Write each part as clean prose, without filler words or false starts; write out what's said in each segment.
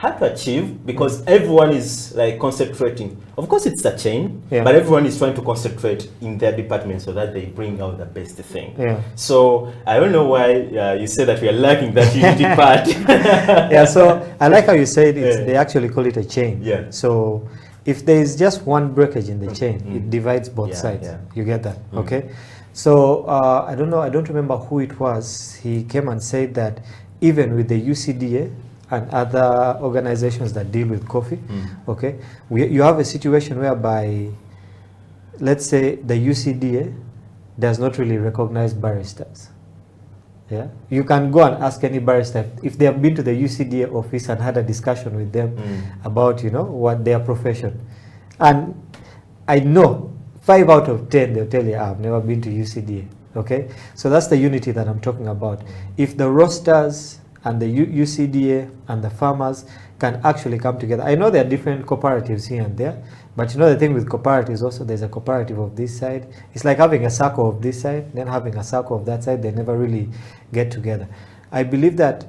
hard to achieve because everyone is like concentrating. Of course, it's a chain, but everyone is trying to concentrate in their department so that they bring out the best thing. So I don't know why you say that we are lacking that unity part. So I like how you said it. They actually call it a chain. So if there is just one breakage in the chain, it divides both sides. You get that? Okay. So I don't know. I don't remember who it was. He came and said that even with the UCDA and other organizations that deal with coffee, okay, you have a situation whereby, let's say, the UCDA does not really recognize baristas. You can go and ask any barista if they have been to the UCDA office and had a discussion with them about, what their profession. And I know 5 out of 10 they'll tell you, I've never been to UCDA. Okay, so that's the unity that I'm talking about. If the roasters and the UCDA and the farmers can actually come together. I know there are different cooperatives here and there, but the thing with cooperatives also, there's a cooperative of this side. It's like having a circle of this side, then having a circle of that side. They never really get together. I believe that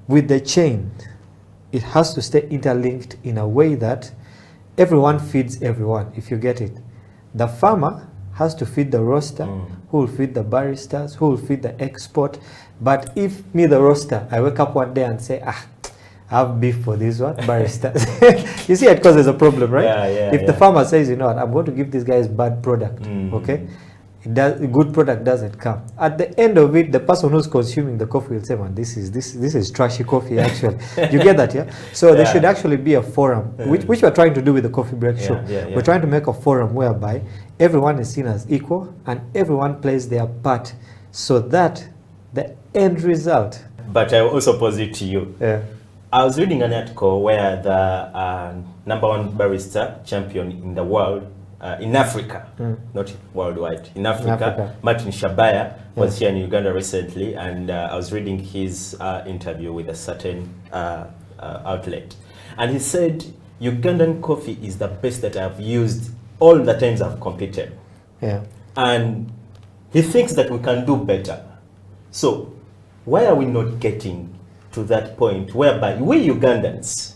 with the chain, it has to stay interlinked in a way that everyone feeds everyone, if you get it. The farmer has to feed the roaster, who will feed the baristas, who will feed the export. But if me, the roaster, I wake up one day and say, I have beef for this one, baristas. You see, it causes a problem, right? If the farmer says, I'm going to give these guys bad product, okay? Good product doesn't come. At the end of it, the person who's consuming the coffee will say, man, this is trashy coffee, actually. You get that, yeah? So there should actually be a forum, which we're trying to do with the Coffee Break Show. We're trying to make a forum whereby everyone is seen as equal and everyone plays their part so that the end result. But I will also pose it to you. I was reading an article where the #1 barista champion in the world, in Africa, not worldwide, in Africa, Martin Shabaya was here in Uganda recently, and I was reading his interview with a certain outlet. And he said, Ugandan coffee is the best that I've used all the times I've competed. And he thinks that we can do better. So why are we not getting to that point whereby we Ugandans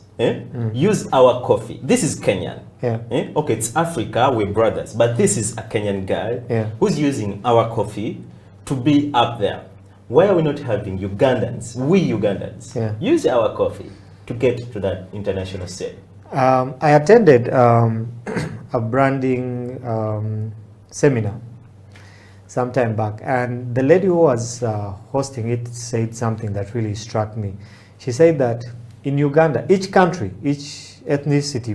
use our coffee? This is Kenyan. Okay, it's Africa, we're brothers, but this is a Kenyan guy who's using our coffee to be up there. Why are we not having Ugandans, we Ugandans, use our coffee to get to that international stage? I attended a branding seminar some time back, and the lady who was hosting it said something that really struck me. She said that in Uganda, each country, each ethnicity,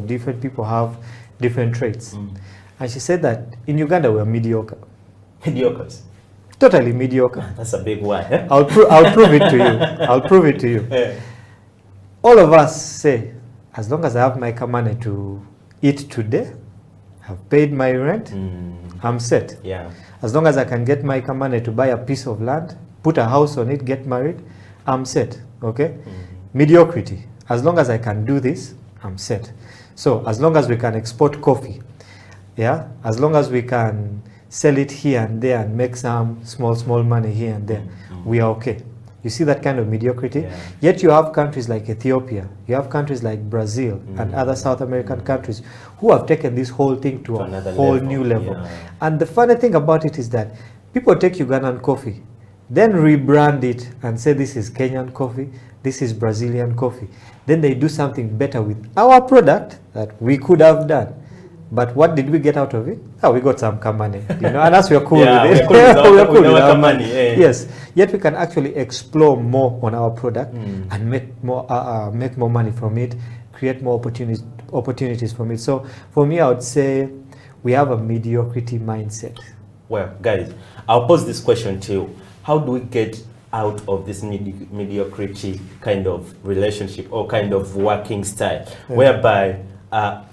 different people have different traits. And she said that in Uganda we're mediocre. Mediocres? Totally mediocre. That's a big word. I'll prove it to you. I'll prove it to you. All of us say, as long as I have my kamane to eat today, I've paid my rent, I'm set. As long as I can get my kamane to buy a piece of land, put a house on it, get married, I'm set. Okay? Mediocrity. As long as I can do this, I'm set. So as long as we can export coffee, as long as we can sell it here and there and make some small money here and there, we are okay. You see that kind of mediocrity? Yet you have countries like Ethiopia, you have countries like Brazil and other South American countries who have taken this whole thing to a whole new level. And the funny thing about it is that people take Ugandan coffee, then rebrand it and say this is Kenyan coffee, this is Brazilian coffee. Then they do something better with our product that we could have done. But what did we get out of it? We got some kamane, and as we are cool with it. We're cool with our money. Yes, yet we can actually explore more on our product and make more money from it, create more opportunities from it. So for me, I would say we have a mediocrity mindset. Well, guys, I'll pose this question to you. How do we get out of this mediocrity kind of relationship or kind of working style, whereby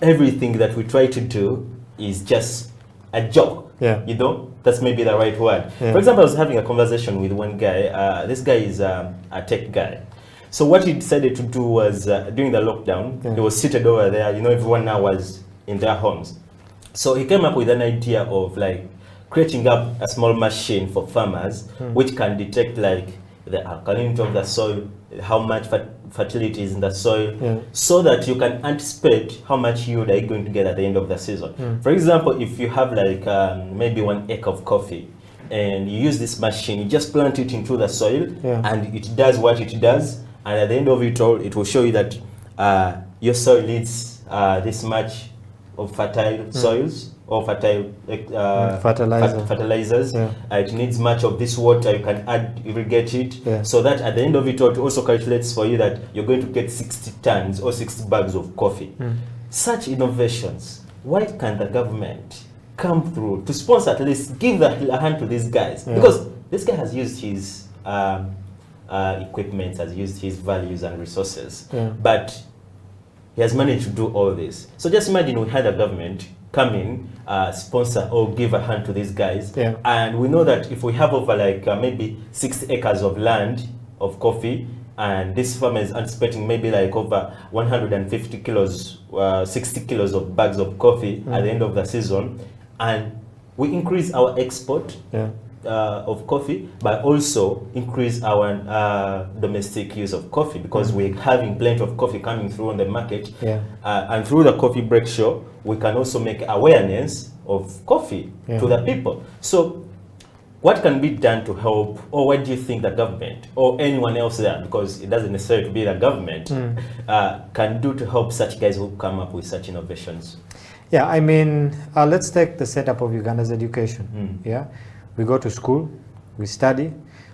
everything that we try to do is just a joke? That's maybe the right word. For example, I was having a conversation with one guy. This guy is a tech guy. So what he decided to do was, during the lockdown, he was seated over there, everyone now was in their homes. So he came up with an idea of like creating up a small machine for farmers which can detect like the alkalinity of the soil, how much fertility is in the soil, so that you can anticipate how much yield are you going to get at the end of the season. For example, if you have like maybe 1 acre of coffee, and you use this machine, you just plant it into the soil, and it does what it does, and at the end of it all, it will show you that your soil needs this much of fertile soils, or fertile fertilizers. It needs much of this water, you can add, irrigate it, so that at the end of it all, it also calculates for you that you're going to get 60 tons or 60 bags of coffee. Such innovations, why can't the government come through to sponsor, at least give a hand to these guys? Because this guy has used his equipment, has used his values and resources, but he has managed to do all this. So just imagine we had a government come in, sponsor or give a hand to these guys, and we know that if we have over like maybe 60 acres of land of coffee, and this farmer is anticipating maybe like over 150 kilos, 60 kilos of bags of coffee at the end of the season, and we increase our export of coffee, but also increase our domestic use of coffee, because we're having plenty of coffee coming through on the market, and through the coffee break show, we can also make awareness of coffee to the people. So what can be done to help, or what do you think the government or anyone else there, because it doesn't necessarily be the government, can do to help such guys who come up with such innovations? Yeah, I mean, let's take the setup of Uganda's education. We go to school, we study,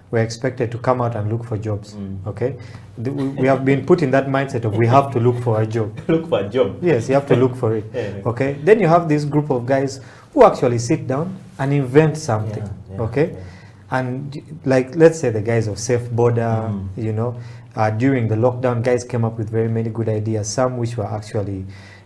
we're expected to come out and look for jobs. Okay, we have been put in that mindset of we have to look for a job. Look for a job. Yes, you have to look for it. Okay, then you have this group of guys who actually sit down and invent something. Okay, and like let's say the guys of Safe Border, you know, during the lockdown, guys came up with very many good ideas, some which were actually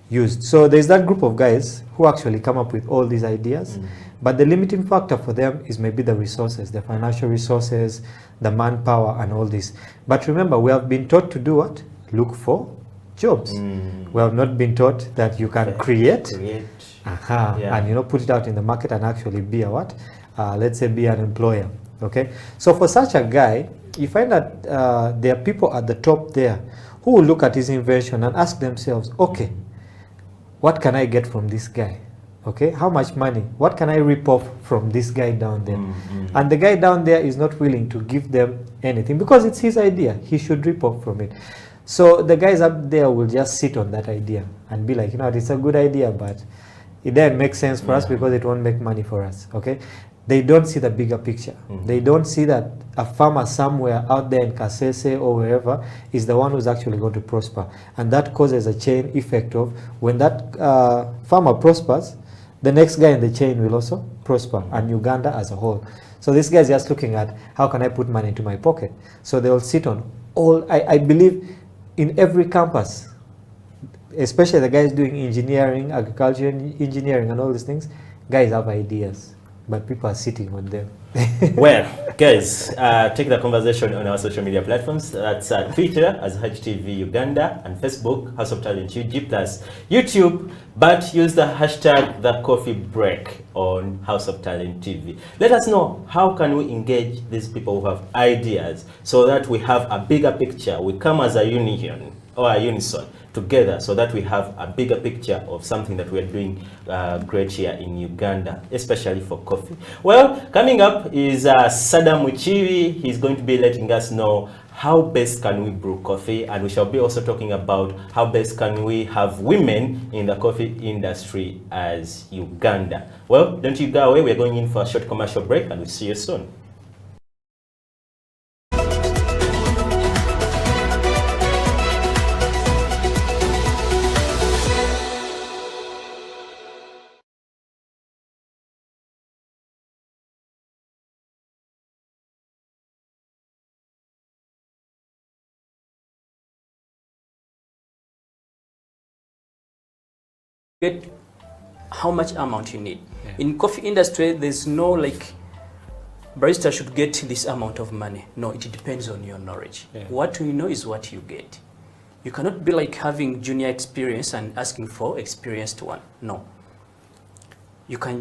used. So there's that group of guys who actually come up with all these ideas, but the limiting factor for them is maybe the resources, the financial resources, the manpower and all this. But remember, we have been taught to do what? Look for jobs. We have not been taught that you can create. And you know, put it out in the market and actually be a what? Let's say be an employer. Okay, so for such a guy, you find that there are people at the top there who will look at his invention and ask themselves, okay, what can I get from this guy? Okay, how much money? What can I rip off from this guy down there? And the guy down there is not willing to give them anything because it's his idea. He should rip off from it. So the guys up there will just sit on that idea and be like, you know, it's a good idea, but it doesn't make sense for us because it won't make money for us. Okay, they don't see the bigger picture. They don't see that a farmer somewhere out there in Kasese or wherever is the one who's actually going to prosper. And that causes a chain effect of when that farmer prospers, the next guy in the chain will also prosper, and Uganda as a whole. So this guy is just looking at how can I put money into my pocket. So they will sit on all, I believe in every campus, especially the guys doing engineering, agriculture engineering and all these things, guys have ideas, but people are sitting on them. Well, guys, take the conversation on our social media platforms. That's Twitter as HTV Uganda, and Facebook, House of Talent UG, plus YouTube, but use the hashtag #TheCoffeeBreak on House of Talent TV. Let us know how can we engage these people who have ideas so that we have a bigger picture. We come as a union or a unison together so that we have a bigger picture of something that we are doing great here in Uganda, especially for coffee. Well, coming up is Saddam Muchiwi. He's going to be letting us know how best can we brew coffee, and we shall be also talking about how best can we have women in the coffee industry as Uganda. Well, don't you go away. We're going in for a short commercial break, and we'll see you soon. Get how much amount you need. In coffee industry, there's no like barista should get this amount of money. No, it depends on your knowledge. What you know is what you get. You cannot be like having junior experience and asking for experienced one. No. You can